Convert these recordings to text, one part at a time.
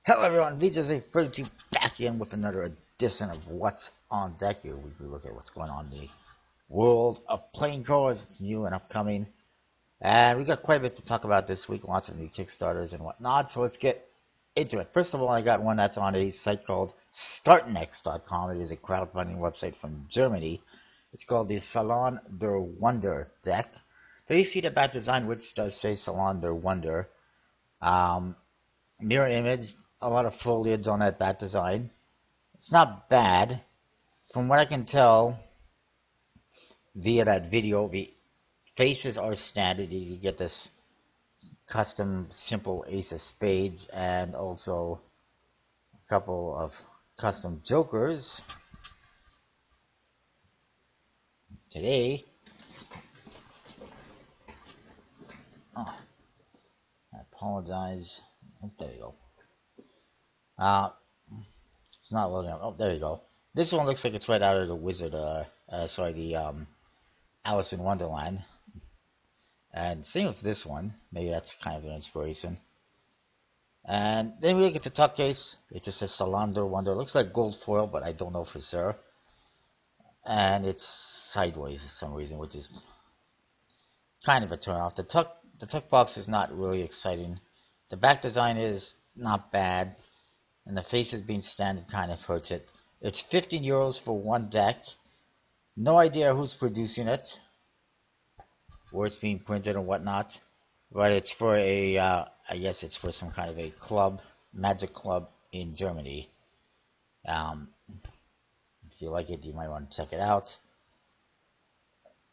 Hello everyone, VJZ32 back in with another edition of What's on Deck here. We look at what's going on in the world of playing cards. It's new and upcoming. And we got quite a bit to talk about this week, lots of new Kickstarters and whatnot, so let's get into it. First of all, I got one that's on a site called startnext.com. It is a crowdfunding website from Germany. It's called the Salon der Wonder deck. There you see the back design, which does say Salon der Wonder. Mirror image, a lot of foliage on that bat design. It's not bad. From what I can tell via that video, the faces are standard. You get this custom simple ace of spades and also a couple of custom jokers. Today, I apologize. Oh, there you go. It's not loading up. Oh, there you go. This one looks like it's right out of the Wizard, the Alice in Wonderland. And same with this one. Maybe that's kind of an inspiration. And then we look at the tuck case. It just says Salon der Wonder. It looks like gold foil, but I don't know for sure. And it's sideways for some reason, which is kind of a turn off. The tuck box is not really exciting. The back design is not bad, and the faces being standard kind of hurts it. It's 15 euros for one deck. No idea who's producing it, where it's being printed and whatnot, but it's for a, I guess it's for some kind of a club, magic club in Germany. If you like it, you might want to check it out.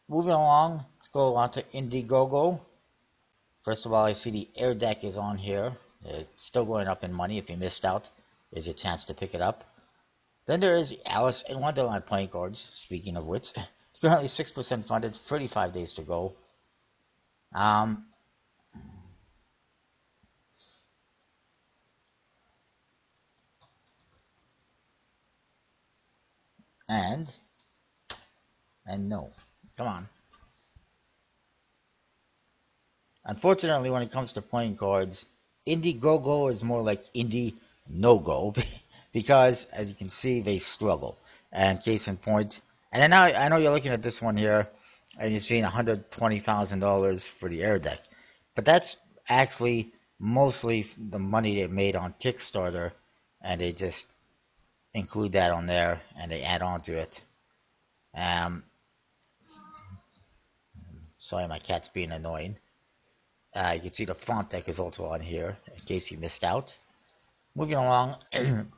Moving along, let's go on to Indiegogo. First of all, I see the air deck is on here. It's still going up in money. If you missed out, there's a chance to pick it up. Then there is Alice in Wonderland playing cards, speaking of which. It's currently 6% funded, 35 days to go. And no. Come on. Unfortunately, when it comes to playing cards, Indiegogo is more like Indie No-Go because, as you can see, they struggle. And case in point, and I know you're looking at this one here, and you're seeing $120,000 for the air deck, but that's actually mostly the money they made on Kickstarter, and they just include that on there, and they add on to it. Sorry, my cat's being annoying. You can see the font deck is also on here, in case you missed out. Moving along,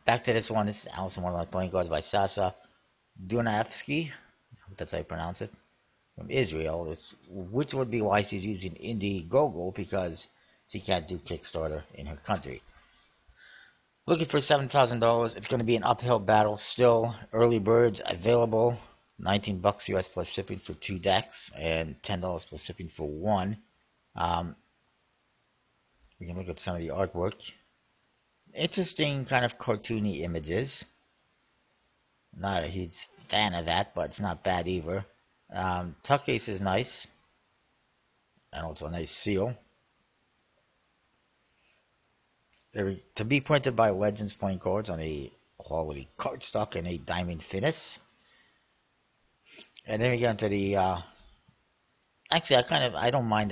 back to this one. This is Alice in Wonderland playing cards by Sasa Dunavsky. I hope that's how you pronounce it. From Israel, which would be why she's using Indiegogo, because she can't do Kickstarter in her country. Looking for $7,000. It's going to be an uphill battle still. Early birds available. $19 US plus shipping for 2 decks, and $10 plus shipping for 1. We can look at some of the artwork. Interesting kind of cartoony images. Not a huge fan of that, but it's not bad either. Tuck case is nice. And also a nice seal. They're to be printed by Legends playing cards on a quality cardstock and a diamond finish. And then we get into the actually I don't mind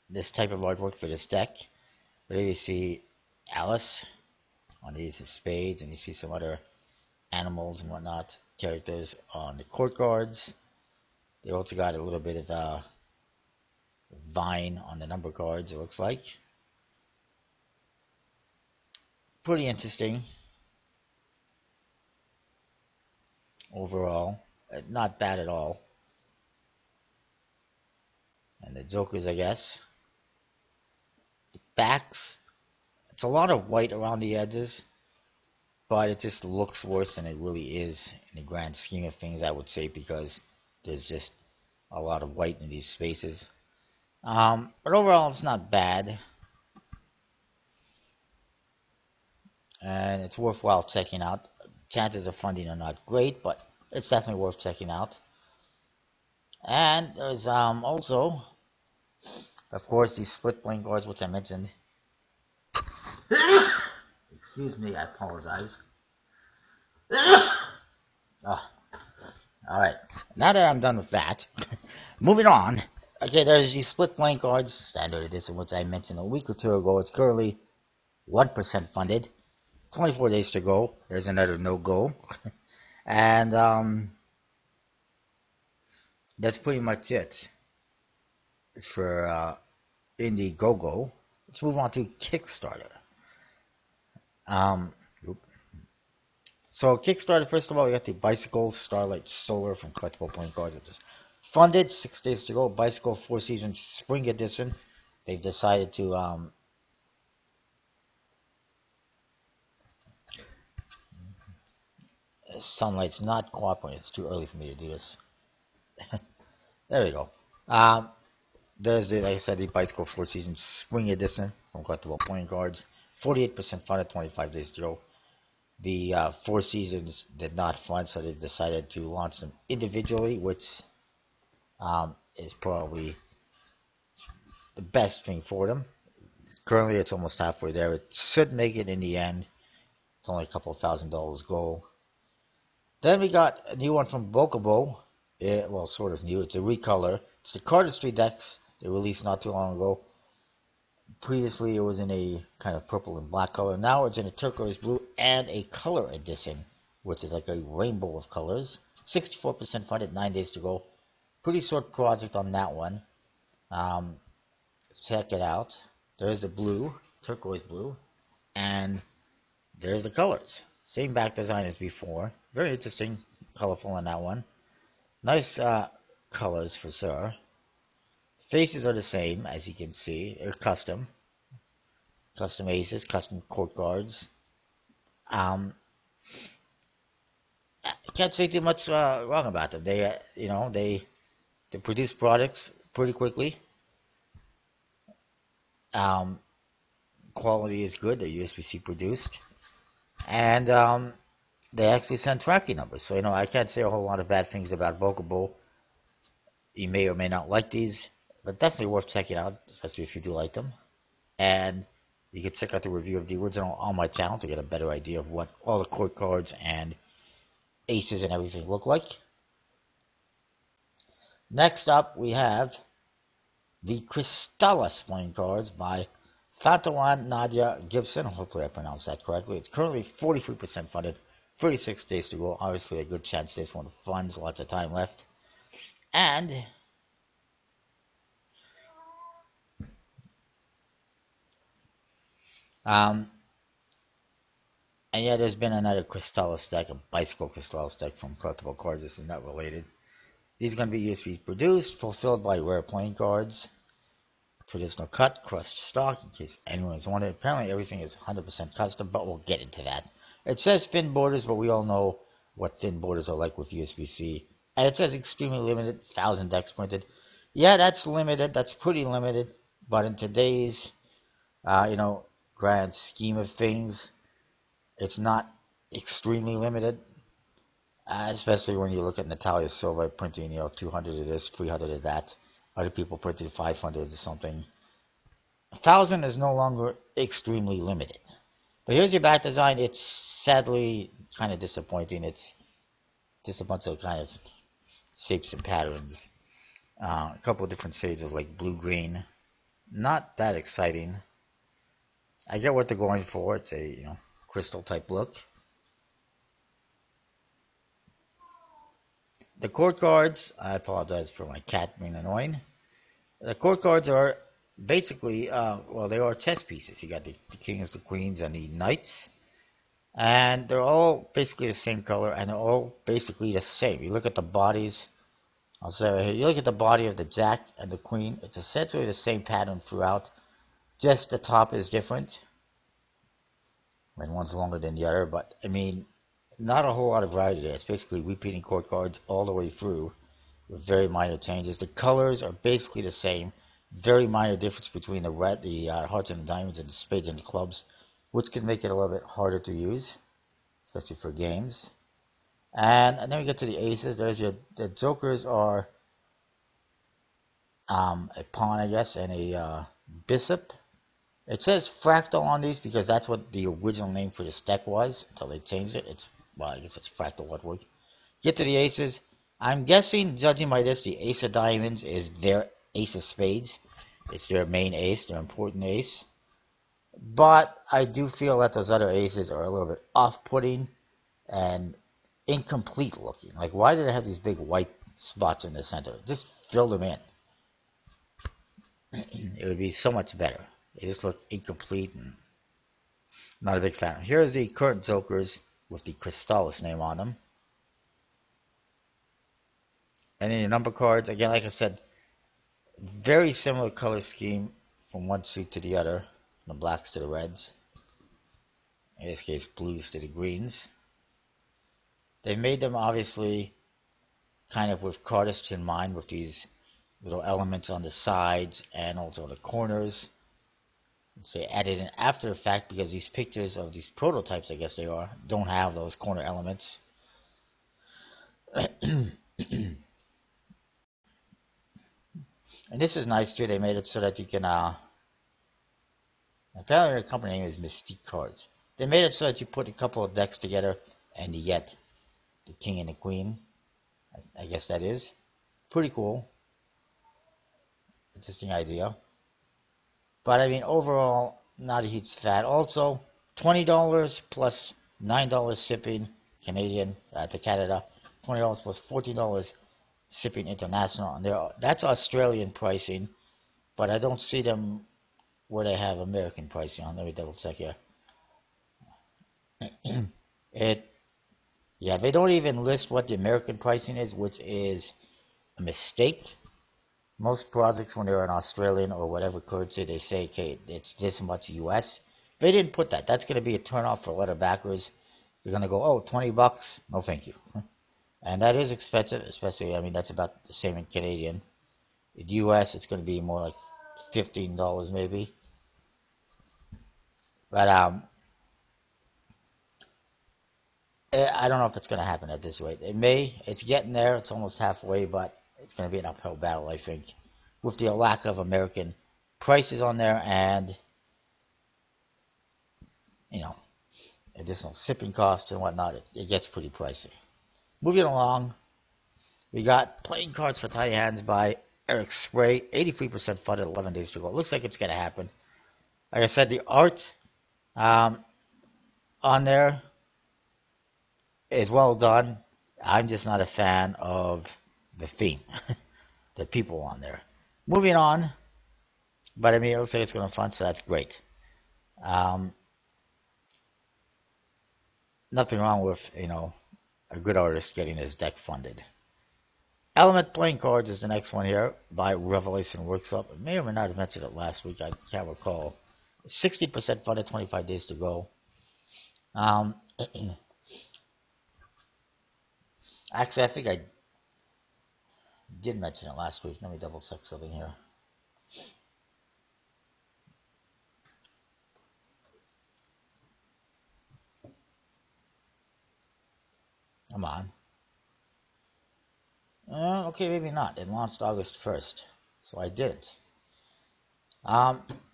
this type of artwork for this deck. But here you see Alice on these spades, and you see some other animals and whatnot, characters on the court cards. They also got a little bit of vine on the number cards, it looks like. Pretty interesting. Overall, not bad at all. And the jokers, I guess. The backs, it's a lot of white around the edges, but it just looks worse than it really is in the grand scheme of things, I would say, because there's just a lot of white in these spaces. But overall, it's not bad. And it's worthwhile checking out. Chances of funding are not great, but it's definitely worth checking out. And there's also, of course, these split playing cards, which I mentioned. Excuse me, I apologize. Oh, alright, now that I'm done with that, moving on. Okay, there's these split playing cards, standard edition, which I mentioned a week or two ago. It's currently 1% funded. 24 days to go. There's another no-go. And that's pretty much it for Indiegogo. Let's move on to Kickstarter. Um, so Kickstarter, first of all, we got the Bicycle Starlight Solar from Collectible Playing Cards. It's funded, 6 days to go. Bicycle 4 Seasons Spring Edition. They've decided to sunlight's not cooperating. It's too early for me to do this. There we go. There's the, like I said, the Bicycle 4 Seasons Spring Edition from Collectible Playing Cards. 48% funded, 25 days to go. The Four Seasons did not fund, so they decided to launch them individually, which is probably the best thing for them. Currently, it's almost halfway there. It should make it in the end. It's only a couple $1,000 goal. Then we got a new one from Bokobo. Well, sort of new. It's a recolor. It's the cardistry decks they released not too long ago. Previously, it was in a kind of purple and black color. Now it's in a turquoise blue and a color edition, which is like a rainbow of colors. 64% funded, 9 days to go. Pretty short project on that one. Check it out. There's the blue, turquoise blue, and there's the colors. Same back design as before. Very interesting, colorful on that one. Nice colors for sure. Faces are the same, as you can see. They're custom. Custom aces, custom court cards. I can't say too much wrong about them. They, they produce products pretty quickly. Quality is good. They're USB-C produced. And they actually send tracking numbers. So, I can't say a whole lot of bad things about Bokobo. You may or may not like these, but definitely worth checking out, especially if you do like them. And you can check out the review of the original on my channel to get a better idea of what all the court cards and aces and everything look like. Next up, we have the Crystallis playing cards by Fatawan Nadia Gibson. Hopefully I pronounced that correctly. It's currently 43% funded, 36 days to go. Obviously a good chance this one funds, lots of time left. And yeah, there's been another Crystallis deck, a Bicycle Crystallis deck from Collectible Cards. This is not related. These are going to be USB produced, fulfilled by rare playing cards. Traditional cut, crushed stock, in case anyone is wondering. Apparently everything is 100% custom, but we'll get into that. It says thin borders, but we all know what thin borders are like with USB-C. And it says extremely limited, 1,000 decks printed. Yeah, that's limited. That's pretty limited. But in today's, grand scheme of things, it's not extremely limited. Especially when you look at Natalia Silva printing, 200 of this, 300 of that. Other people printed 500 or something. 1,000 is no longer extremely limited. But here's your back design. It's sadly kind of disappointing. It's just a bunch of kind of shapes and patterns. A couple of different shades of like blue-green. Not that exciting. I get what they're going for. It's a crystal type look. The court cards, I apologize for my cat being annoying. The court cards are basically, they are chess pieces. You got the kings, the queens, and the knights. And they're all basically the same color, and they're all basically the same. You look at the bodies, I'll say right here, you look at the body of the jack and the queen, it's essentially the same pattern throughout. Just the top is different. I mean, one's longer than the other, but, not a whole lot of variety there. It's basically repeating court cards all the way through with very minor changes. The colors are basically the same. Very minor difference between the red, the hearts and the diamonds, and the spades and the clubs, which can make it a little bit harder to use, especially for games. And then we get to the aces. The jokers are a pawn, I guess, and a bishop. It says fractal on these because that's what the original name for this deck was until they changed it. It's, well, I guess it's fractal artwork. Get to the aces. I'm guessing, judging by this, the ace of diamonds is their ace of spades. It's their main ace, their important ace. But I do feel that those other aces are a little bit off-putting and incomplete looking. Like, why do they have these big white spots in the center? Just fill them in. It would be so much better. They just look incomplete and not a big fan. Here's the current Jokers with the Crystallis name on them. And then your number cards, again, like I said, very similar color scheme from one suit to the other. From the blacks to the reds. In this case, blues to the greens. They made them obviously kind of with cardists in mind, with these little elements on the sides and also the corners. So they added in after the fact because these pictures of these prototypes, I guess they are, don't have those corner elements. And this is nice too. They made it so that you can, apparently the company name is Mystique Cards. They made it so that you put a couple of decks together and you get the king and the queen. I guess that is. Pretty cool. Interesting idea. But I mean, overall, not a huge fan. Also, $20 plus $9 shipping Canadian to Canada. $20 plus $14 shipping international. And that's Australian pricing, but I don't see them where they have American pricing on. Let me double check here. Yeah, they don't even list what the American pricing is, which is a mistake. Most projects, when they're in Australian or whatever currency, they say, okay, it's this much US. They didn't put that. That's going to be a turnoff for letter backers. They're going to go, oh, $20? No, thank you. And that is expensive, especially, I mean, that's about the same in Canadian. In US, it's going to be more like $15 maybe. But I don't know if it's going to happen at this rate. It may. It's getting there. It's almost halfway, but it's going to be an uphill battle, I think, with the lack of American prices on there and, you know, additional shipping costs and whatnot. It gets pretty pricey. Moving along, we got Playing Cards for Tiny Hands by Eric Spray. 83% funded, 11 days to go. It looks like it's going to happen. Like I said, the art on there is well done. I'm just not a fan of the theme, the people on there. Moving on, but I mean, it looks like it's going to fund, so that's great. Nothing wrong with, you know, a good artist getting his deck funded. Element Playing Cards is the next one here by Revelation Workshop. I may or may not have mentioned it last week. I can't recall. 60% funded, 25 days to go. Actually, I think I did mention it last week. Let me double check something here. Come on. Okay, maybe not. It launched August 1st, so I didn't.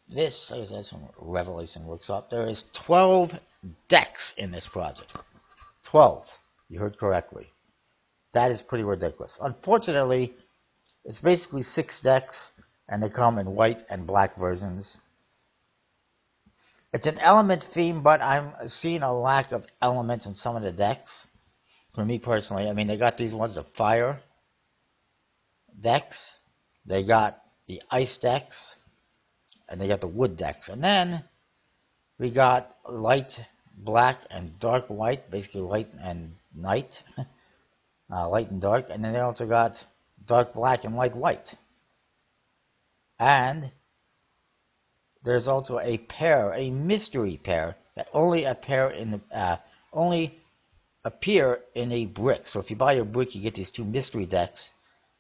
This, like I said, is from Revelation Workshop. There is 12 decks in this project. 12. You heard correctly. That is pretty ridiculous. Unfortunately, it's basically 6 decks, and they come in white and black versions. It's an element theme, but I'm seeing a lack of elements in some of the decks. For me personally, I mean, they got these ones, the fire decks, they got the ice decks, and they got the wood decks. And then we got light black and dark white, basically light and night, light and dark. And then they also got dark black and light white. And there's also a pair, a mystery pair, that only appear in a brick. So if you buy a brick, you get these 2 mystery decks,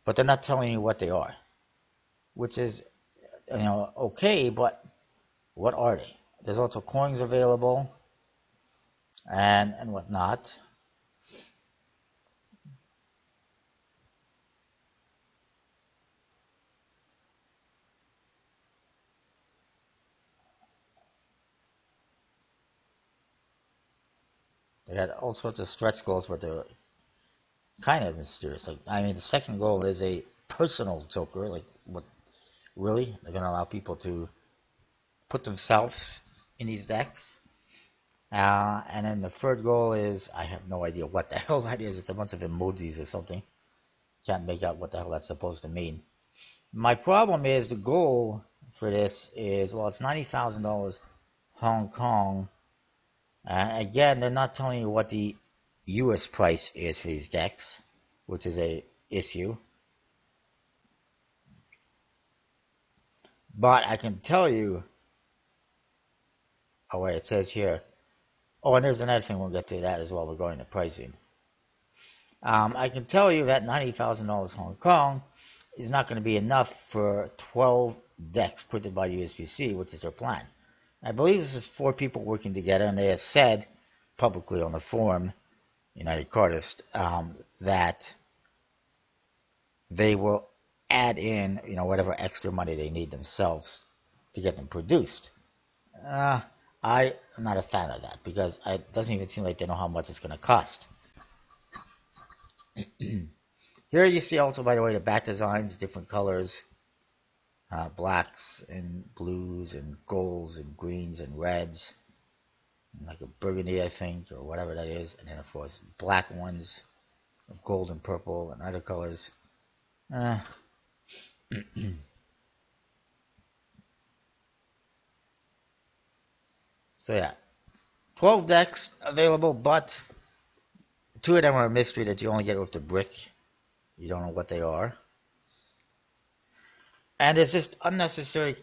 but they're not telling you what they are, which is, you know, okay, but what are they? There's also coins available and whatnot. They got all sorts of stretch goals, but they're kind of mysterious. Like, I mean, the second goal is a personal joker. Like, what? Really? They're gonna allow people to put themselves in these decks? And then the third goal is, I have no idea what the hell that is. It's a bunch of emojis or something. Can't make out what the hell that's supposed to mean. My problem is the goal for this is, well, it's $90,000 Hong Kong. Again, they're not telling you what the US price is for these decks, which is a issue. But I can tell you, oh wait, it says here, oh, and there's another thing, we'll get to that as well, we're going to pricing. I can tell you that $90,000 Hong Kong is not going to be enough for 12 decks printed by USPC, which is their plan. I believe this is 4 people working together, and they have said publicly on the forum, United Cartist, that they will add in, whatever extra money they need themselves to get them produced. I'm not a fan of that, because it doesn't even seem like they know how much it's going to cost. Here you see also, by the way, the back designs, different colors, blacks and blues and golds and greens and reds, and like a burgundy, I think, or whatever that is, and then of course black ones of gold and purple and other colors. So yeah, 12 decks available, but 2 of them are a mystery that you only get with the brick. You don't know what they are. And it's just unnecessary,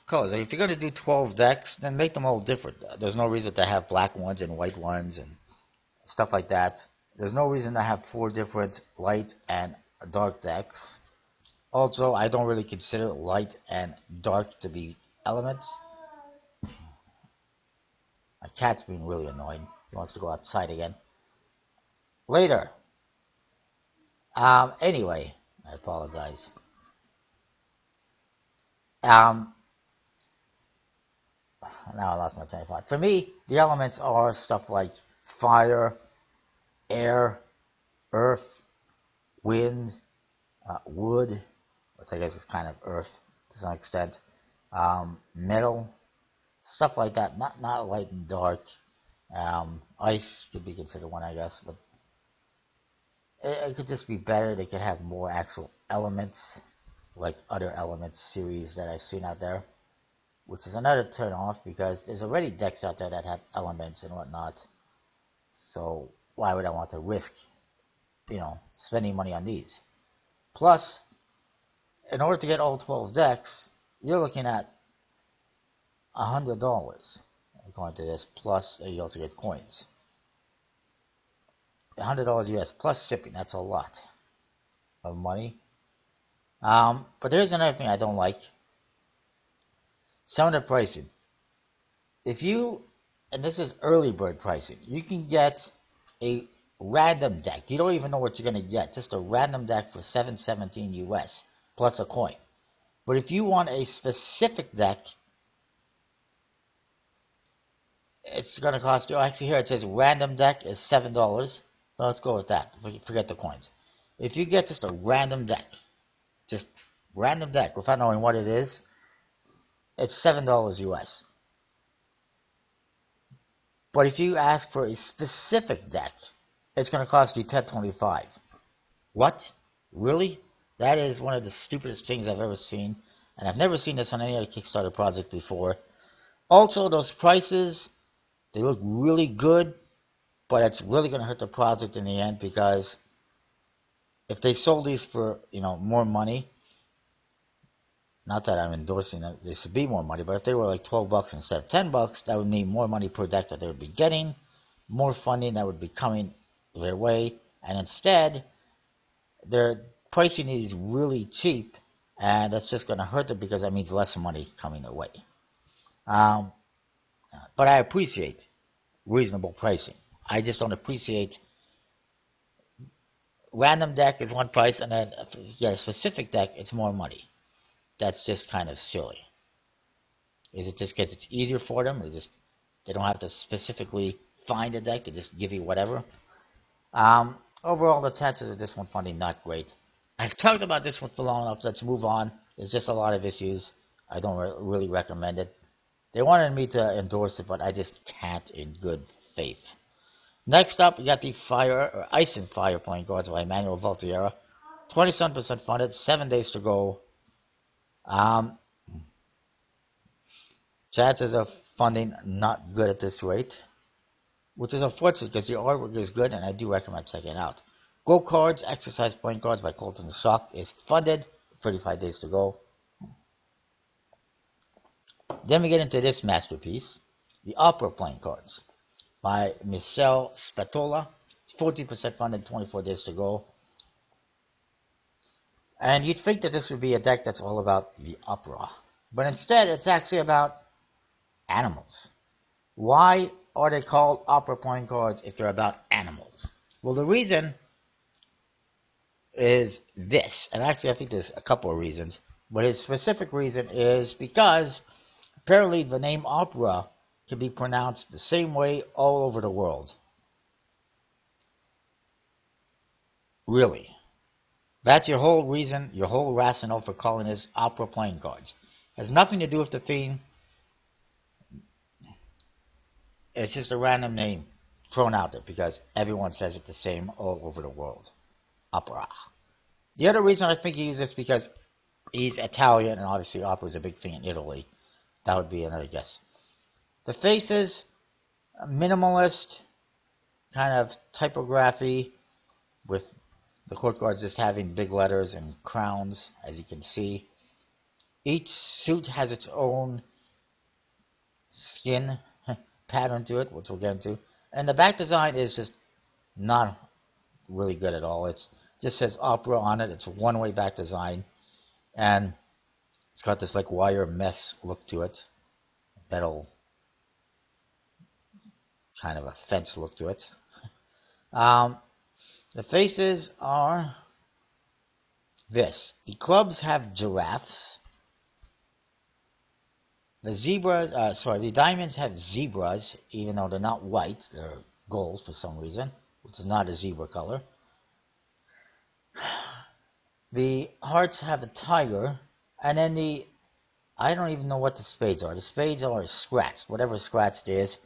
colors. Like if you're going to do 12 decks, then make them all different. There's no reason to have black ones and white ones and stuff like that. There's no reason to have 4 different light and dark decks. Also, I don't really consider light and dark to be elements. My cat's being really annoying. He wants to go outside again. Later. Anyway, I apologize. Now I lost my train of thought. For me, the elements are stuff like fire, air, earth, wind, wood, which I guess is kind of earth to some extent, metal, stuff like that. Not light and dark. Ice could be considered one, I guess, but it could just be better. They could have more actual elements, like other elements series that I've seen out there, which is another turn off because there's already decks out there that have elements and whatnot. So why would I want to risk, spending money on these? Plus, in order to get all 12 decks, you're looking at $100 according to this, plus you also get coins. $100 US plus shipping. That's a lot of money. But there's another thing I don't like. Some of the pricing. If you, and this is early bird pricing, you can get a random deck. You don't even know what you're going to get. Just a random deck for $7.17 US plus a coin. But if you want a specific deck, it's going to cost you, actually here it says random deck is $7. So let's go with that. Forget the coins. If you get just a random deck, without knowing what it is, it's $7 US. But if you ask for a specific deck, it's going to cost you $10.25. What? Really? That is one of the stupidest things I've ever seen. And I've never seen this on any other Kickstarter project before. Also, those prices, they look really good, but it's really going to hurt the project in the end, because if they sold these for, more money, not that I'm endorsing that there should be more money, but if they were like $12 instead of $10, that would mean more money per deck that they would be getting, more funding that would be coming their way, and instead, they're pricing these really cheap, and that's just going to hurt them because that means less money coming their way. But I appreciate reasonable pricing. I just don't appreciate random deck is one price, and then if you get a specific deck, it's more money. That's just kind of silly. Is it just because it's easier for them? They don't have to specifically refine the deck. They just give you whatever. Overall, the chances of this one funding not great. I've talked about this one for long enough. Let's move on. There's just a lot of issues. I don't really recommend it. They wanted me to endorse it, but I just can't in good faith. Next up, we got the Ice and Fire playing cards by Emmanuel Volterra. 27% funded, 7 days to go. Chances of funding not good at this rate, which is unfortunate because the artwork is good and I do recommend checking it out. Go Cards, Exercise Playing Cards by Colton Shock is funded, 35 days to go. Then we get into this masterpiece, the Opera Playing Cards by Michel Spatola. It's 14% funded, 24 days to go. And you'd think that this would be a deck that's all about the opera. But instead, it's actually about animals. Why are they called opera playing cards if they're about animals? Well, the reason is this. And actually, I think there's a couple of reasons. But his specific reason is because apparently the name opera can be pronounced the same way all over the world. Really. That's your whole reason, your whole rationale for calling this opera playing cards. It has nothing to do with the theme. It's just a random name thrown out there because everyone says it the same all over the world. Opera. The other reason I think he uses this because he's Italian and obviously opera is a big thing in Italy. That would be another guess. The faces, minimalist kind of typography with the court cards just having big letters and crowns, as you can see. Each suit has its own skin pattern to it, which we'll get into. And the back design is just not really good at all. It just says opera on it. It's a one-way back design. And it's got this like wire mesh look to it. Metal kind of a fence look to it. The faces are this. The clubs have giraffes. The diamonds have zebras, even though they're not white. They're gold for some reason, which is not a zebra color. The hearts have a tiger, and then I don't even know what the spades are. The spades are scratched, whatever scratched is.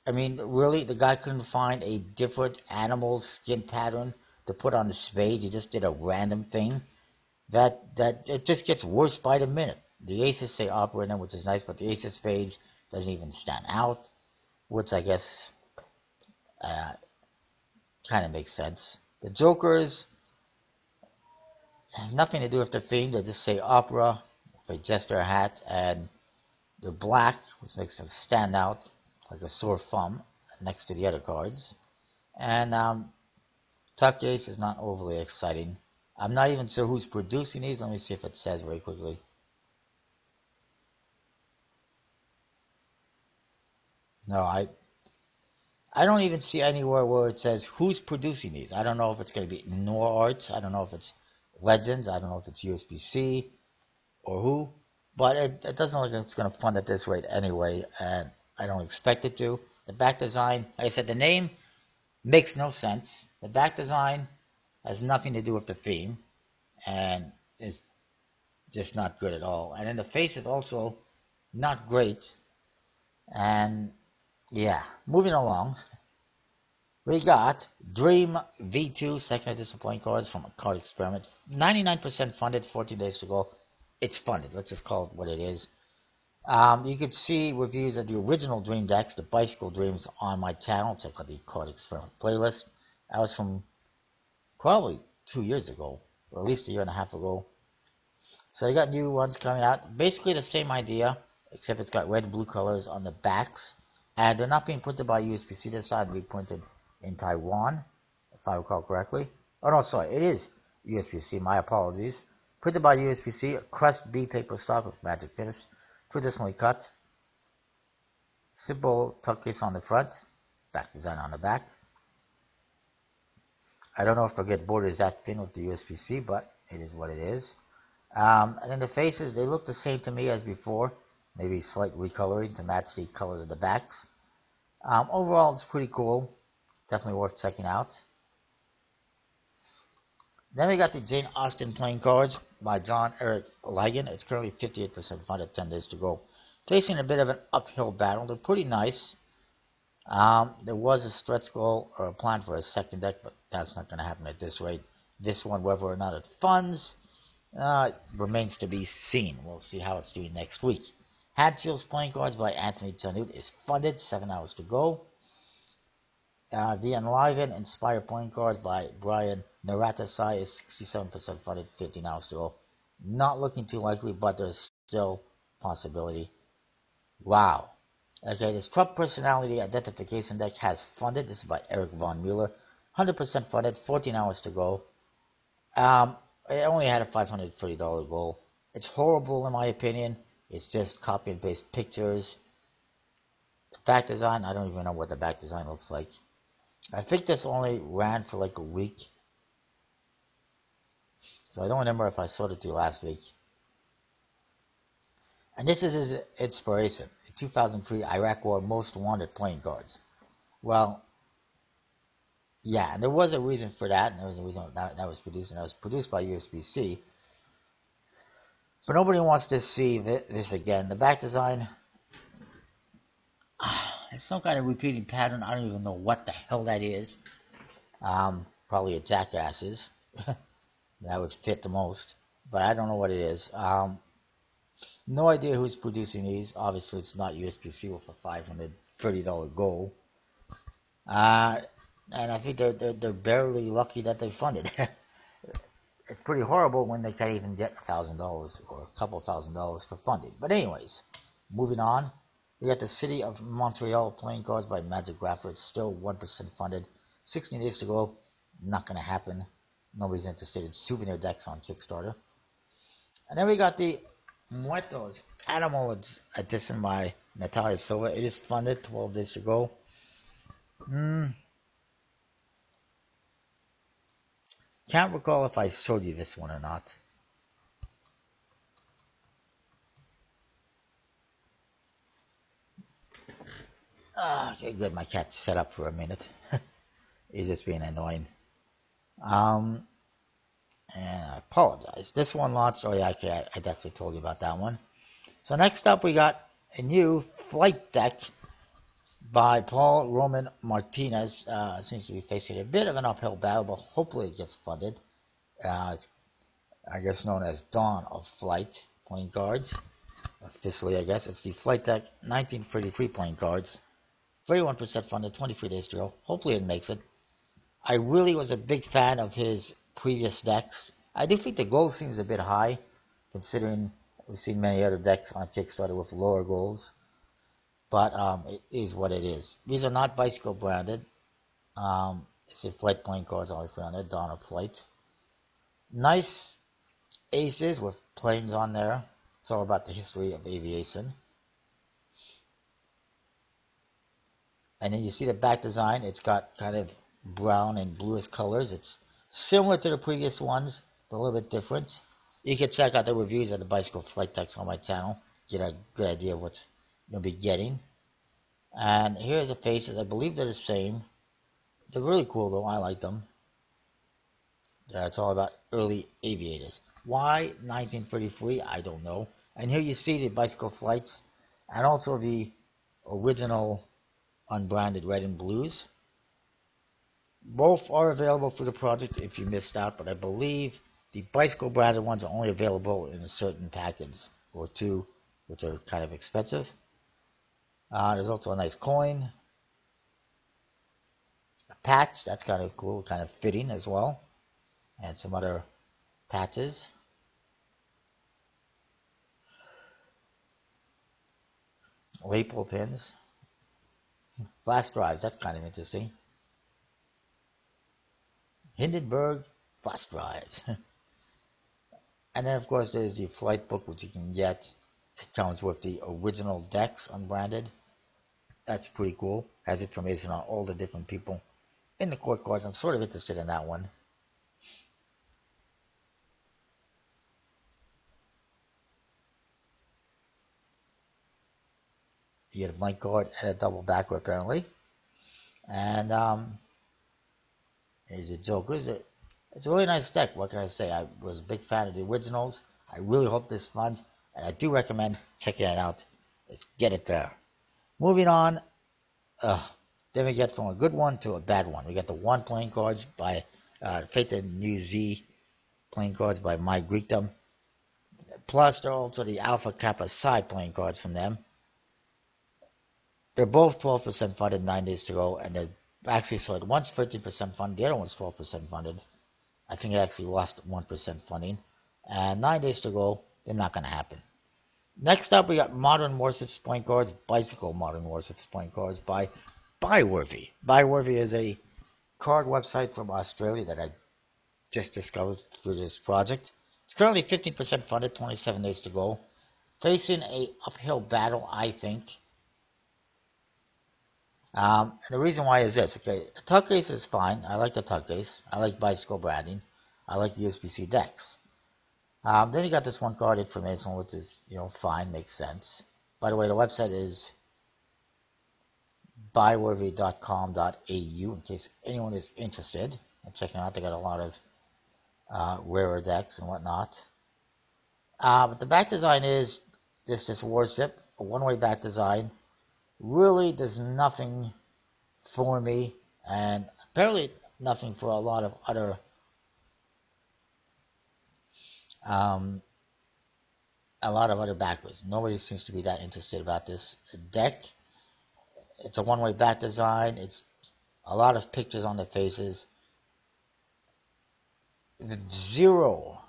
I mean, really, the guy couldn't find a different animal skin pattern to put on the spade. He just did a random thing. That it just gets worse by the minute. The aces say opera in them, which is nice, but the ace of spades doesn't even stand out, which I guess kind of makes sense. The jokers have nothing to do with the theme. They just say opera with a jester hat, and they're black, which makes them stand out like a sore thumb next to the other cards. And tuck ace is not overly exciting. I'm not even sure who's producing these. Let me see if it says very quickly. No, I don't even see anywhere where it says who's producing these. I don't know if it's going to be Nor Arts. I don't know if it's Legends. I don't know if it's USPC or who. But it doesn't look like it's going to fund at this rate anyway, and I don't expect it to. The back design, like I said, the name makes no sense. The back design has nothing to do with the theme, and is just not good at all. And then the face is also not great. And yeah, moving along, we got Dream V2 second edition playing cards from a card experiment. 99% funded, 14 days to go. It's funded. Let's just call it what it is. You could see reviews of the original Dream decks, the Bicycle Dreams, on my channel. Check out the card experiment playlist. That was from probably 2 years ago, or at least a year and a half ago. So you got new ones coming out. Basically the same idea, except it's got red and blue colors on the backs. And they're not being printed by USPC. This side will be printed in Taiwan, if I recall correctly. Oh no, sorry, it is USPC. My apologies. Printed by USPC, crust B paper stock with magic finish. Traditionally cut. Simple tuck case on the front. Back design on the back. I don't know if they'll get borders that thin with the USPC, but it is what it is. And then the faces, they look the same to me as before. Maybe slight recoloring to match the colors of the backs. Overall, it's pretty cool. Definitely worth checking out. Then we got the Jane Austen playing cards by John Eric Ligon. It's currently 58% funded, 10 days to go. Facing a bit of an uphill battle. They're pretty nice. There was a stretch goal or a plan for a second deck, but that's not going to happen at this rate. This one, whether or not it funds, remains to be seen. We'll see how it's doing next week. Hatfield's playing cards by Anthony Chanute is funded, 7 hours to go. The Enliven Inspire playing cards by Brian Naratasai is 67% funded, 15 hours to go. Not looking too likely, but there's still possibility. Wow. Okay, this Trump Personality Identification deck has funded. This is by Eric Von Mueller. 100% funded, 14 hours to go. It only had a $530 goal. It's horrible in my opinion. It's just copy and paste pictures. The back design, I don't even know what the back design looks like. I think this only ran for like a week. So I don't remember if I sold it to you last week. And this is his inspiration. In 2003, Iraq War Most Wanted playing cards. Well, yeah, and there was a reason for that, and there was a reason that was produced, and that was produced by USB-C. But nobody wants to see this again. The back design, it's some kind of repeating pattern. I don't even know what the hell that is. Probably a Jackass's. That would fit the most. But I don't know what it is. No idea who's producing these. Obviously, it's not USB-C with a $530 goal. And I think they're barely lucky that they funded. It's pretty horrible when they can't even get $1,000 or a couple $1,000 for funding. But anyways, moving on. We got the City of Montreal playing cards by Magic Grapher. It's still 1% funded. 16 days to go. Not going to happen. Nobody's interested in souvenir decks on Kickstarter. And then we got the Muertos Animal Edition by Natalia Silva. It is funded. 12 days to go. Can't recall if I showed you this one or not. Okay, good. My cat's set up for a minute. He's just being annoying. And I apologize. This one launched. Oh yeah, okay, I definitely told you about that one. So next up, we got a new flight deck by Paul Roman Martinez. Seems to be facing a bit of an uphill battle, but hopefully it gets funded. It's, I guess, known as Dawn of Flight playing cards. Officially, I guess. It's the flight deck, 1933 playing cards. 31% funded, 23 days to go. Hopefully it makes it. I really was a big fan of his previous decks. I do think the goal seems a bit high, considering we've seen many other decks on Kickstarter with lower goals. But it is what it is. These are not bicycle branded. It's a flight playing cards obviously on there, Dawn of Flight. Nice aces with planes on there. It's all about the history of aviation. And then you see the back design. It's got kind of brown and bluish colors. It's similar to the previous ones, but a little bit different. You can check out the reviews of the bicycle flight decks on my channel. Get a good idea of what you'll be getting. And here's the faces. I believe they're the same. They're really cool though. I like them. It's all about early aviators. Why 1933? I don't know. And here you see the bicycle flights and also the original unbranded red and blues. Both are available for the project if you missed out, but I believe the bicycle branded ones are only available in a certain package or two, which are kind of expensive. There's also a nice coin. A patch, that's kind of cool, kind of fitting as well. And some other patches. Lapel pins. Flash drives, that's kind of interesting. Hindenburg flash drives. And then of course there's the flight book which you can get. It comes with the original decks unbranded. That's pretty cool. Has information on all the different people in the court cards. I'm sort of interested in that one. You get a blank card and a double backer apparently. And here's a joke. It's a really nice deck. What can I say? I was a big fan of the originals. I really hope this funds, and I do recommend checking it out. Let's get it there. Moving on, then we get from a good one to a bad one. We got the one playing cards by Fate and New Z playing cards by My Greekdom. Plus, there are also the Alpha Kappa Psi playing cards from them. They're both 12% funded, 9 days to go, and they're actually sold. One's 13% funded, the other one's 12% funded. I think it actually lost 1% funding. And 9 days to go, they're not going to happen. Next up, we got Modern Warships point cards, Bicycle Modern Warships point cards by Buyworthy. Buyworthy is a card website from Australia that I just discovered through this project. It's currently 15% funded, 27 days to go. Facing a uphill battle, I think. And the reason why is this. Okay, the tuck case is fine. I like the tuck case. I like bicycle branding. I like USB-C decks. Then you got this one card information, which is, fine, makes sense. By the way, the website is buyworthy.com.au in case anyone is interested in checking out. They got a lot of rarer decks and whatnot. But the back design is this warship, a one-way back design. Really does nothing for me, and apparently nothing for a lot of other backers. Nobody seems to be that interested about this deck. It's a one-way back design. It's a lot of pictures on the faces. Zero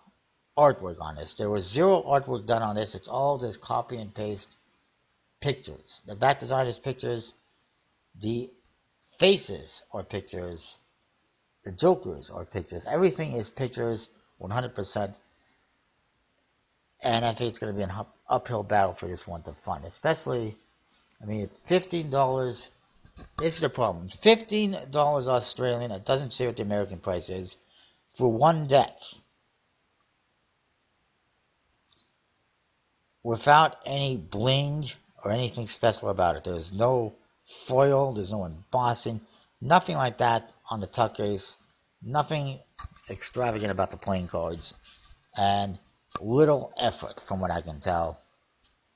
artwork on this. There was zero artwork done on this. It's all just copy and paste pictures. The back design is pictures. The faces are pictures. The jokers are pictures. Everything is pictures, 100%. And I think it's going to be an uphill battle for this one to fund. Especially, $15. This is the problem. $15 Australian. It doesn't say what the American price is for one deck. Without any bling or anything special about it. There's no foil, there's no embossing, nothing like that on the tuck case, nothing extravagant about the playing cards, and little effort from what I can tell.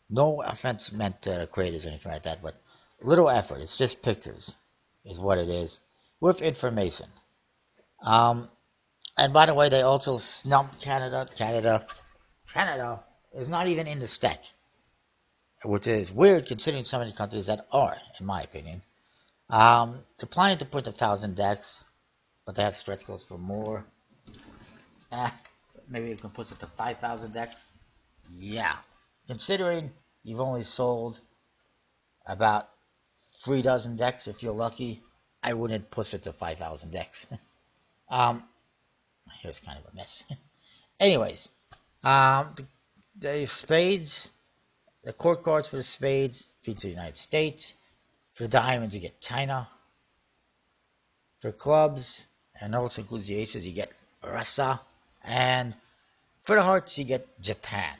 No offense meant to creators or anything like that, but little effort. It's just pictures is what it is, with information. And by the way, they also snubbed Canada. Canada is not even in the stack, which is weird considering so many countries that are, in my opinion. They're planning to put 1,000 decks, but they have stretch goals for more. Maybe you can push it to 5,000 decks. Yeah, considering you've only sold about 3 dozen decks, if you're lucky, I wouldn't push it to 5,000 decks. Here's kind of a mess. Anyways, the spades. The court cards for the spades feature the United States. For the diamonds, you get China. For clubs, and also includes the aces, you get Russia. And for the hearts, you get Japan.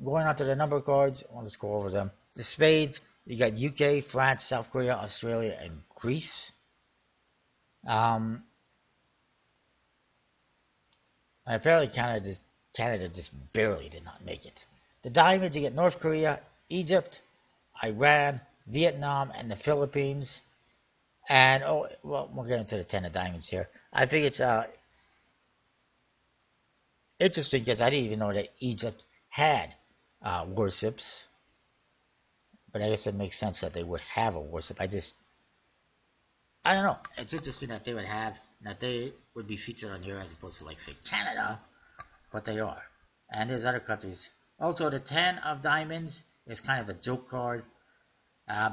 Going on to the number cards, let's go over them. The spades, you got UK, France, South Korea, Australia, and Greece. And apparently Canada just barely did not make it. The diamonds, you get North Korea, Egypt, Iran, Vietnam, and the Philippines. And, we'll get into the 10 of diamonds here. I think it's interesting because I didn't even know that Egypt had warships. But I guess it makes sense that they would have a warship. I don't know. It's interesting that they would be featured on here as opposed to, say, Canada. But they are. And there's other countries. Also, the 10 of diamonds is kind of a joke card.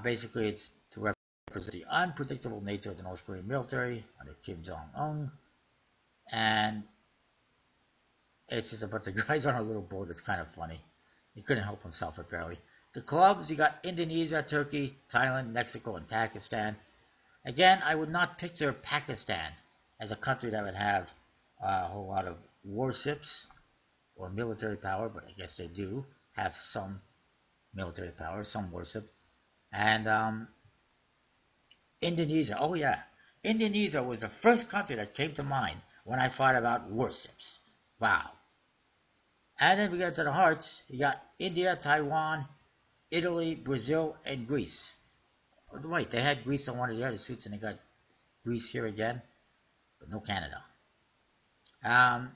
Basically, it's to represent the unpredictable nature of the North Korean military under Kim Jong-un. And it's just a bunch of guys on a little boat. It's kind of funny. He couldn't help himself, apparently. The clubs, you got Indonesia, Turkey, Thailand, Mexico, and Pakistan. Again, I would not picture Pakistan as a country that would have a whole lot of warships or military power, but I guess they do have some military power, some warship. And Indonesia. Oh yeah. Indonesia was the first country that came to mind when I thought about warships. Wow. And then we get to the hearts. You got India, Taiwan, Italy, Brazil, and Greece. Oh, wait, they had Greece on one of the other suits, and they got Greece here again, but no Canada. And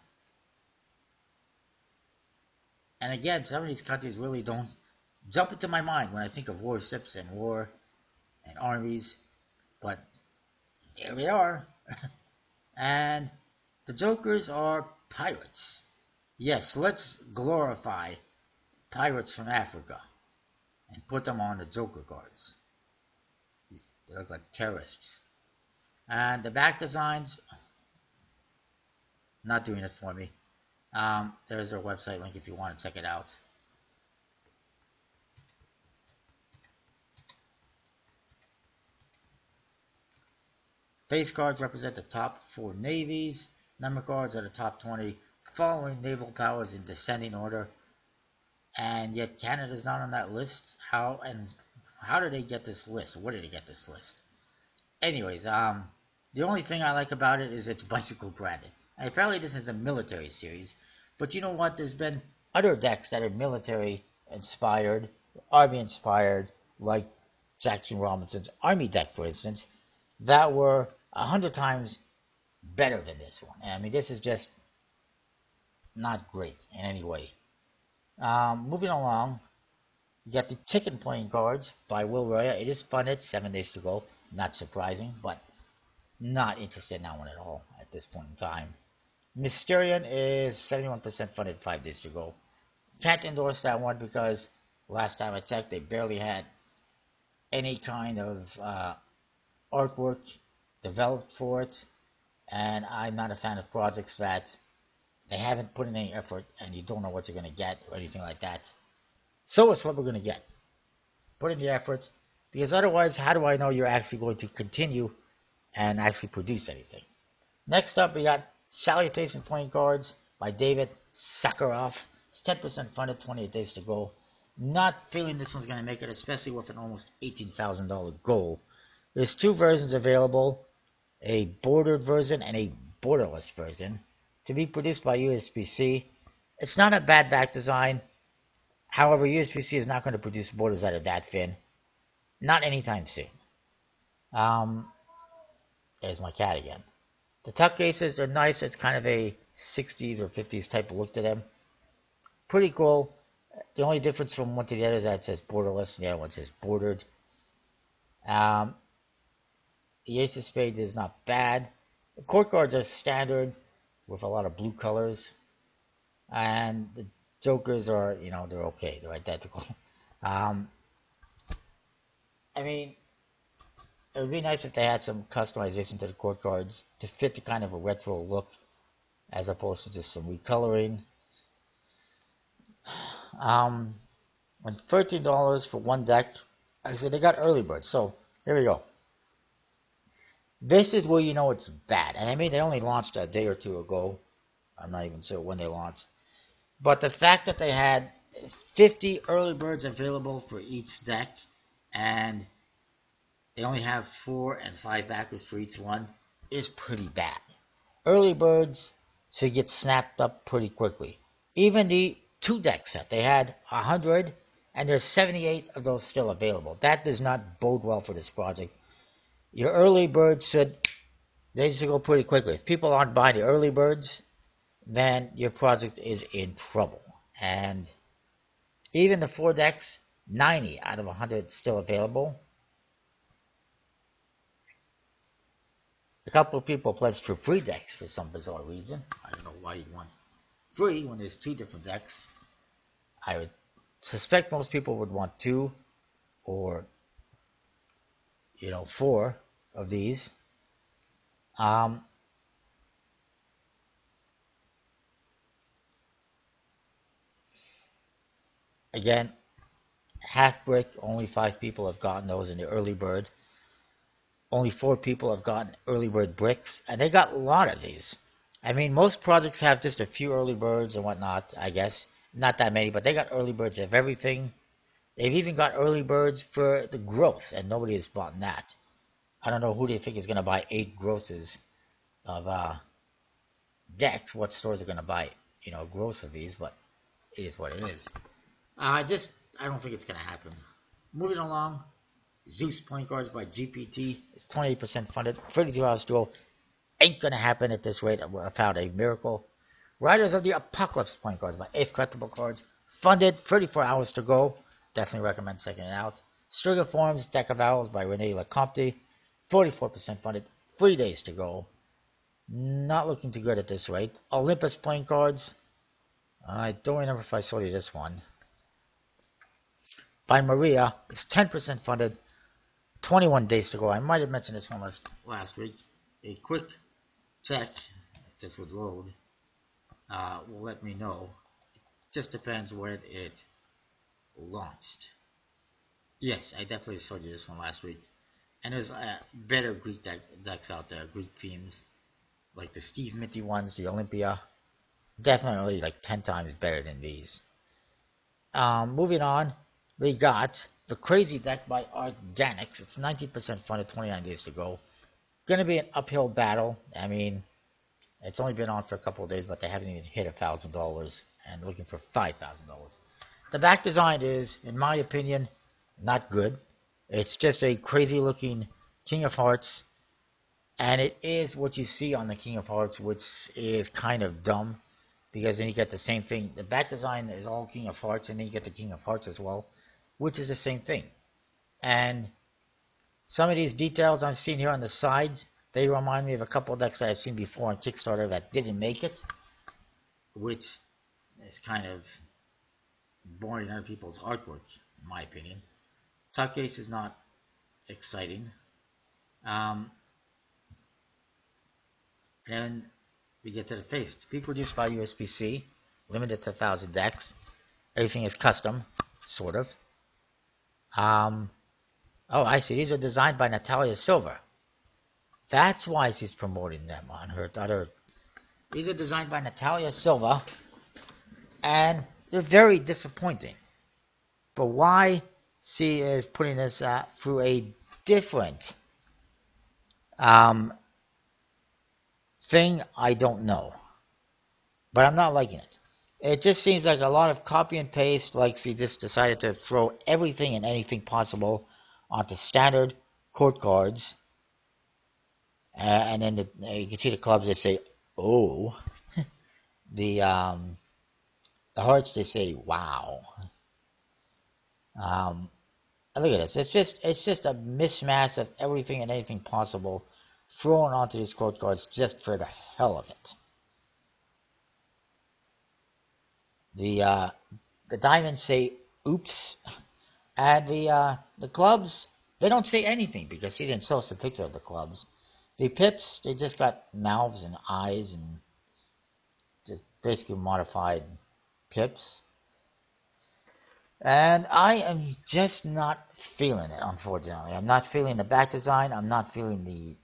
again, some of these countries really don't jump into my mind when I think of warships and war and armies, but there we are. And the Jokers are pirates. Yes, let's glorify pirates from Africa and put them on the Joker cards. They look like terrorists. And the back designs, not doing it for me. There's their website link if you want to check it out. Face cards represent the top 4 navies. Number cards are the top 20 following naval powers in descending order. And yet Canada's not on that list. How did they get this list? Where did they get this list? Anyways, the only thing I like about it is it's bicycle branded. And apparently this is a military series. But you know what? There's been other decks that are military inspired, army inspired, like Jackson Robinson's army deck, for instance, that were 100 times better than this one. I mean, this is just not great in any way. Moving along, you got the Chicken playing cards by Will Roya. It is funded, 7 days to go. Not surprising, but not interested in that one at all at this point in time. Mysterion is 71% funded, 5 days to go. Can't endorse that one because last time I checked, they barely had any kind of artwork developed for it, and I'm not a fan of projects that they haven't put in any effort and you don't know what you're going to get or anything like that. So it's what we're going to get. Put in the effort, because otherwise, how do I know you're actually going to continue and actually produce anything? Next up, we got Salutation playing cards by David Sakharov. It's 10% funded, 28 days to go. Not feeling this one's going to make it, especially with an almost $18,000 goal. There's 2 versions available, a bordered version and a borderless version, to be produced by USPC. It's not a bad back design. However, USPC is not going to produce borders that are that thin. Not anytime soon. There's my cat again. The tuck cases are nice. It's kind of a 60s or 50s type of look to them. Pretty cool. The only difference from one to the other is that it says borderless and the other one says bordered. The Ace of Spades is not bad. The court cards are standard with a lot of blue colors. And the Jokers are, they're okay. They're identical. I mean, it would be nice if they had some customization to the court cards to fit the kind of a retro look as opposed to just some recoloring. And $13 for one deck. Actually, they got early birds, so here we go. This is where you know it's bad. And I mean, they only launched a day or two ago. I'm not even sure when they launched. But the fact that they had 50 early birds available for each deck, and they only have 4 and 5 backers for each one, is pretty bad. Early birds should get snapped up pretty quickly. Even the 2 deck set, they had 100, and there's 78 of those still available. That does not bode well for this project. Your early birds should go pretty quickly. If people aren't buying the early birds, then your project is in trouble. And even the 4 decks, 90 out of 100 still available. A couple of people pledged for free decks for some bizarre reason. I don't know why you'd want free when there's 2 different decks. I would suspect most people would want 2 or 4 of these. Again, half brick, only 5 people have gotten those in the early bird. Only 4 people have gotten early bird bricks, and they got a lot of these. I mean, most projects have just a few early birds and whatnot, I guess. Not that many, but they got early birds of everything. They've even got early birds for the growth, and nobody has bought that. I don't know who they think is going to buy 8 grosses of decks. What stores are going to buy, gross of these, but it is what it is. I don't think it's going to happen. Moving along, Zeus Point Guards by GPT is 28% funded, 32 hours to go. Ain't going to happen at this rate. I found a miracle. Riders of the Apocalypse Point Guards by Ace Collectible Cards, funded, 34 hours to go. Definitely recommend checking it out. Stringer Forms Deck of Owls by Rene Lecomte, 44% funded, 3 days to go. Not looking too good at this rate. Olympus Playing Cards. I don't remember if I sold you this one. By Maria. It's 10% funded. 21 days to go. I might have mentioned this one last week. A quick check, if this would load, will let me know. It just depends when it launched. Yes, I definitely sold you this one last week. And there's better Greek decks out there. Greek themes. Like the Steve Minty ones, the Olympia. Definitely like 10 times better than these. Moving on, we got the Crazy Deck by Organics. It's 19% funded, 29 days to go. Going to be an uphill battle. I mean, it's only been on for a couple of days, but they haven't even hit $1,000 and looking for $5,000. The back design is, in my opinion, not good. It's just a crazy looking King of Hearts. And it is what you see on the King of Hearts, which is kind of dumb. Because then you get the same thing. The back design is all King of Hearts, and then you get the King of Hearts as well, which is the same thing. And some of these details I've seen here on the sides, they remind me of a couple of decks that I've seen before on Kickstarter that didn't make it, which is kind of boring other people's artwork, in my opinion. Top case is not exciting. Then we get to the face. To be produced by USB-C, limited to 1,000 decks. Everything is custom, sort of. Oh, I see. These are designed by Natalia Silva. That's why she's promoting them on her other. These are designed by Natalia Silva, and they're very disappointing. But why she is putting this through a different thing, I don't know. But I'm not liking it. It just seems like a lot of copy and paste, like she just decided to throw everything and anything possible onto standard court cards. And then you can see the clubs, they say, oh. The hearts, they say, wow. Look at this. It's just a mismatch of everything and anything possible thrown onto these court cards just for the hell of it. The diamonds say oops, and the clubs, they don't say anything because he didn't show us the picture of the clubs. The pips, they just got mouths and eyes and just basically modified pips. And I am just not feeling it, unfortunately. I'm not feeling the back design. I'm not feeling the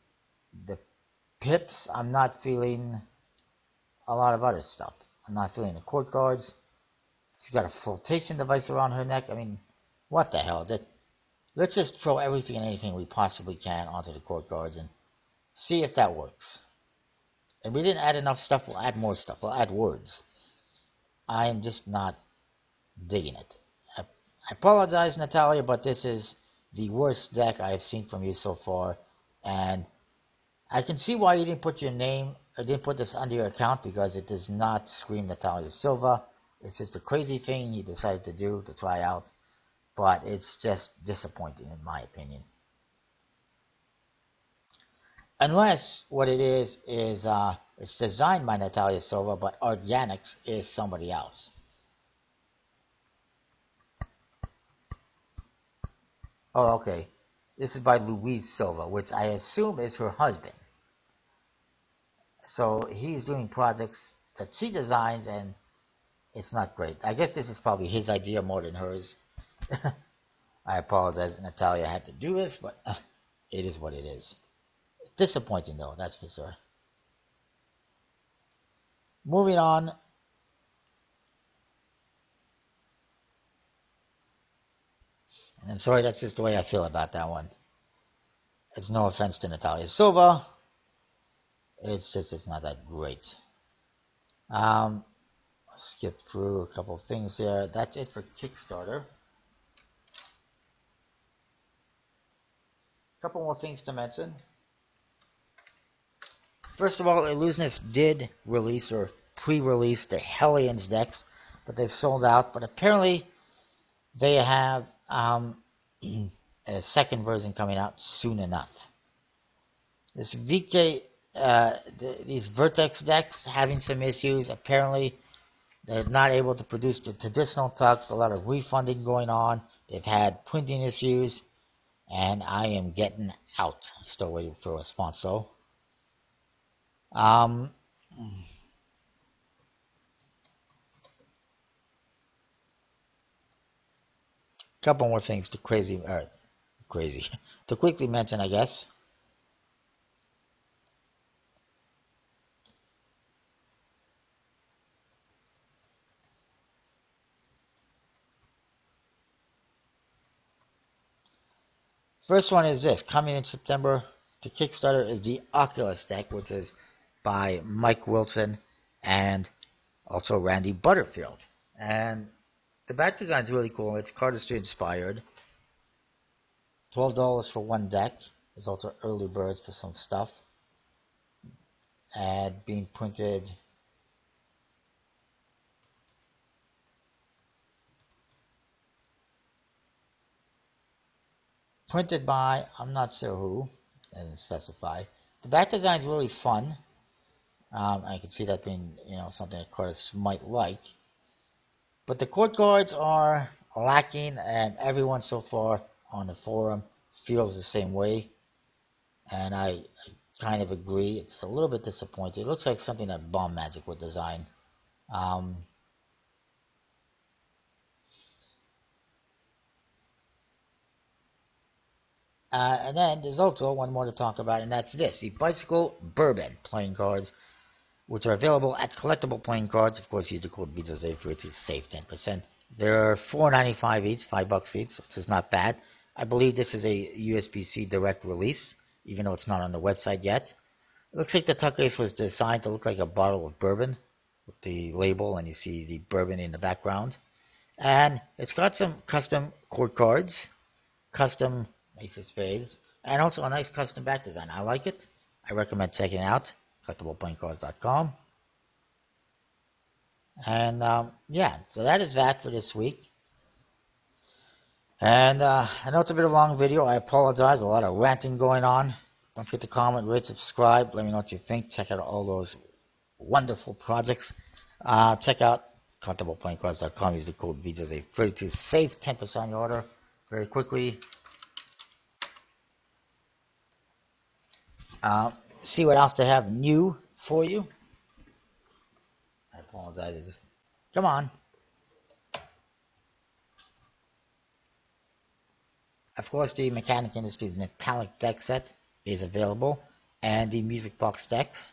pips. I'm not feeling a lot of other stuff. I'm not feeling the court guards. She's got a flotation device around her neck. I mean, what the hell? Let's just throw everything and anything we possibly can onto the court guards and see if that works. And we didn't add enough stuff. We'll add more stuff. We'll add words. I am just not digging it. I apologize, Natalia, but this is the worst deck I have seen from you so far. And I can see why you didn't put your name, or didn't put this under your account, because it does not scream Natalia Silva. It's just a crazy thing you decided to do, to try out. But it's just disappointing, in my opinion. Unless what it is it's designed by Natalia Silva, but Organics is somebody else. Oh, okay. This is by Luis Silva, which I assume is her husband. So he's doing projects that she designs, and it's not great. I guess this is probably his idea more than hers. I apologize, Natalia had to do this, but it is what it is. Disappointing, though, that's for sure. Moving on. And I'm sorry, that's just the way I feel about that one. It's no offense to Natalia Silva. It's just, it's not that great. Skip through a couple things here. That's it for Kickstarter. A couple more things to mention. First of all, Illusionist did release or pre-release the Hellions decks, but they've sold out. But apparently, they have a second version coming out soon enough. This VK, these Vertex decks having some issues. Apparently, they're not able to produce the traditional tucks. A lot of refunding going on. They've had printing issues, and I am getting out. Still waiting for a response though. Couple more things to crazy to quickly mention, I guess. First one is this, coming in September to Kickstarter, is the Oculus Tank, which is by Mike Wilson and also Randy Butterfield. And the back design is really cool. It's cardistry inspired. $12 for one deck. There's also early birds for some stuff. And being printed by, I'm not sure who, doesn't specify. The back design is really fun. I can see that being, something that cardists might like. But the court cards are lacking, and everyone so far on the forum feels the same way. And I kind of agree. It's a little bit disappointing. It looks like something that Bomb Magic would design. And then there's also one more to talk about, and that's this, the Tricycle Bourbon playing cards, which are available at Collectible Playing Cards. Of course, use the code VIDEOSAVE to save 10%. They're $4.95 each, $5 each, which is not bad. I believe this is a USB-C direct release, even though it's not on the website yet. It looks like the tuck case was designed to look like a bottle of bourbon with the label, and you see the bourbon in the background. And it's got some custom court cards, custom Ace of Spades, and also a nice custom back design. I like it. I recommend checking it out. CollectiblePlayingCards.com. And yeah, so that is that for this week. And I know it's a bit of a long video. I apologize. A lot of ranting going on. Don't forget to comment, rate, subscribe. Let me know what you think. Check out all those wonderful projects. Check out CollectiblePlayingCards.com. Use the code VJSA30 to save 10% on your order very quickly. See what else they have new for you. I apologize. Come on. Of course, the Mechanic Industries Metallic deck set is available, and the Music Box decks.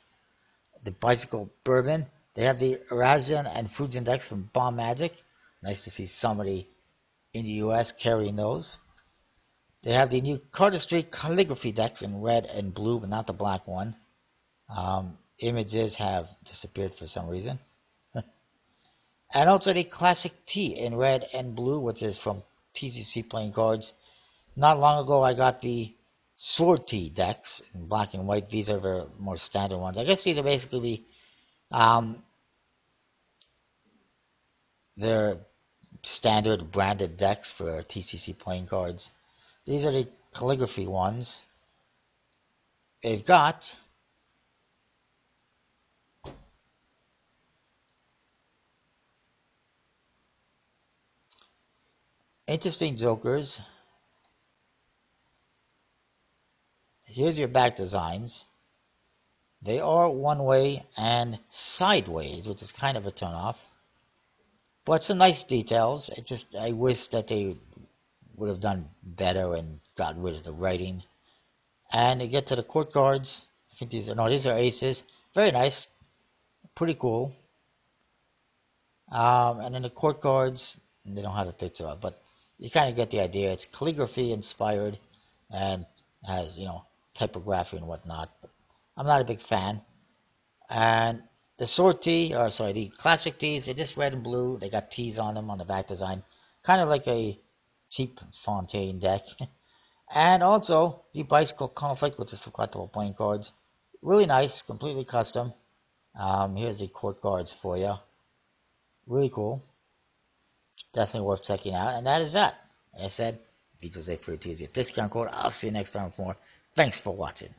The Bicycle Bourbon. They have the Eurasian and Fujian decks from Bomb Magic. Nice to see somebody in the US carrying those. They have the new cardistry calligraphy decks in red and blue, but not the black one. Images have disappeared for some reason. And also the classic T in red and blue, which is from TCC Playing Cards. Not long ago, I got the Sword T decks in black and white. These are the more standard ones. I guess these are basically they're standard branded decks for TCC Playing Cards. These are the calligraphy ones. They've got interesting jokers. Here's your back designs. They are one way and sideways, which is kind of a turn off. But some nice details. I wish that they would have done better and got rid of the writing. And you get to the court cards. I think these are aces. Very nice. Pretty cool. And then the court cards, they don't have a picture of, but you kind of get the idea. It's calligraphy inspired and has, typography and whatnot. But I'm not a big fan. And the sword tee, or sorry, the classic tees, they're just red and blue. They got T's on them on the back design, kind of like a cheap Fontaine deck. And also the bicycle conflict with just collectible playing cards, really nice, completely custom. Here's the court cards for you, really cool. Definitely worth checking out. And that is that. Like I said, features a free tease discount code. I'll see you next time with more. Thanks for watching.